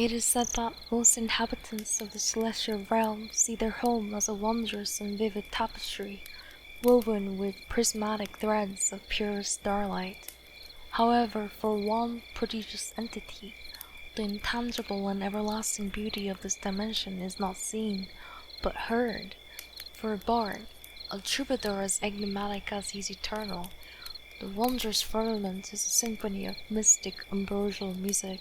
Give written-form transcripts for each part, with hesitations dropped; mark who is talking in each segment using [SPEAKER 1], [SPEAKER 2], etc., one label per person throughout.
[SPEAKER 1] It is said that most inhabitants of the celestial realm see their home as a wondrous and vivid tapestry, woven with prismatic threads of pure starlight. However, for one prodigious entity, the intangible and everlasting beauty of this dimension is not seen, but heard. For a bard, a troubadour as enigmatic as he is eternal, the wondrous firmament is a symphony of mystic ambrosial music.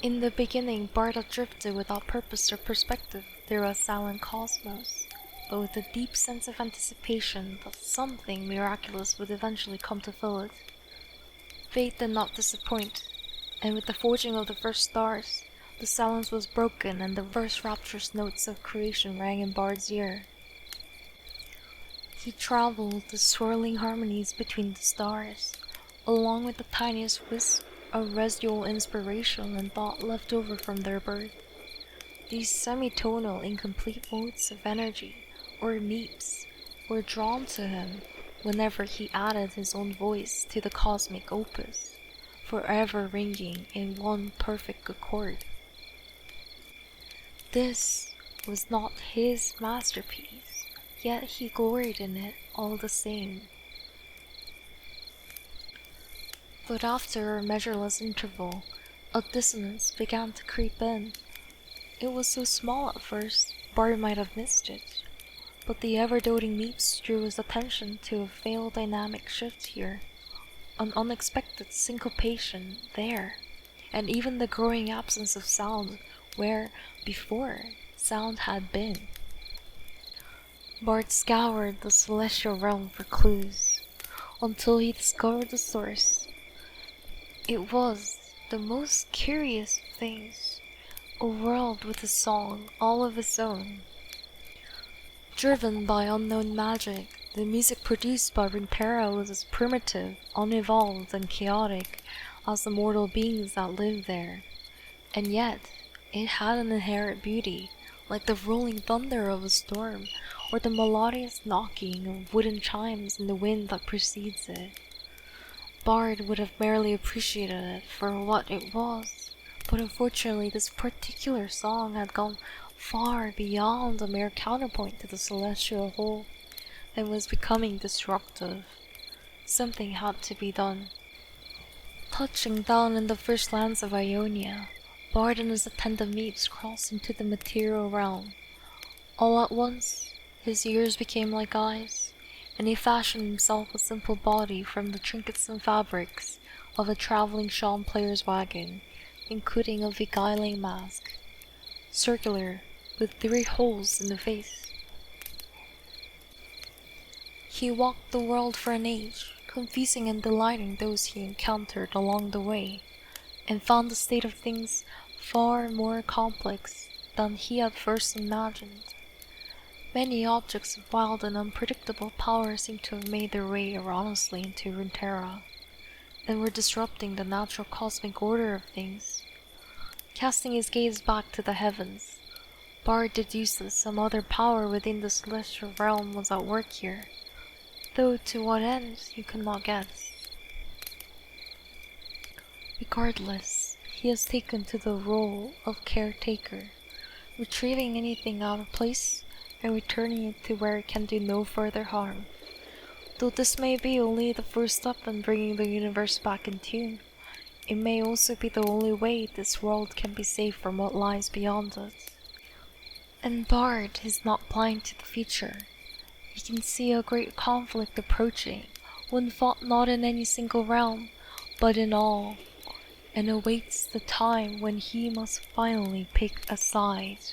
[SPEAKER 1] In the beginning, Bard had drifted without purpose or perspective through a silent cosmos, but with a deep sense of anticipation that something miraculous would eventually come to fill it. Fate did not disappoint, and with the forging of the first stars, the silence was broken and the first rapturous notes of creation rang in Bard's ear. He traveled the swirling harmonies between the stars, along with the tiniest wisp of residual inspiration and thought left over from their birth. These semitonal incomplete modes of energy, or neeps, were drawn to him whenever he added his own voice to the cosmic opus, forever ringing in one perfect accord. This was not his masterpiece, yet he gloried in it all the same. But after a measureless interval, a dissonance began to creep in. It was so small at first, Bard might have missed it, but the ever-doting leaps drew his attention to a veiled dynamic shift here, an unexpected syncopation there, and even the growing absence of sound where, before, sound had been. Bard scoured the celestial realm for clues, until he discovered the source. It was the most curious of things, a world with a song all of its own. Driven by unknown magic, the music produced by Runeterra was as primitive, unevolved, and chaotic as the mortal beings that lived there. And yet, it had an inherent beauty, like the rolling thunder of a storm, or the melodious knocking of wooden chimes in the wind that precedes it. Bard would have merely appreciated it for what it was, but unfortunately this particular song had gone far beyond a mere counterpoint to the celestial whole, and was becoming disruptive. Something had to be done. Touching down in the first lands of Ionia, Bard and his attendant mates crossed into the material realm. All at once, his ears became like eyes, and he fashioned himself a simple body from the trinkets and fabrics of a traveling shawm player's wagon, including a beguiling mask, circular, with 3 holes in the face. He walked the world for an age, confusing and delighting those he encountered along the way, and found the state of things far more complex than he had first imagined. Many objects of wild and unpredictable power seemed to have made their way erroneously into Runeterra, and were disrupting the natural cosmic order of things. Casting his gaze back to the heavens, Bard deduced that some other power within the celestial realm was at work here, though to what end he could not guess. Regardless, he has taken to the role of caretaker, retrieving anything out of place and returning it to where it can do no further harm. Though this may be only the first step in bringing the universe back in tune, it may also be the only way this world can be saved from what lies beyond it. And Bard is not blind to the future. He can see a great conflict approaching, one fought not in any single realm, but in all, and awaits the time when he must finally pick a side.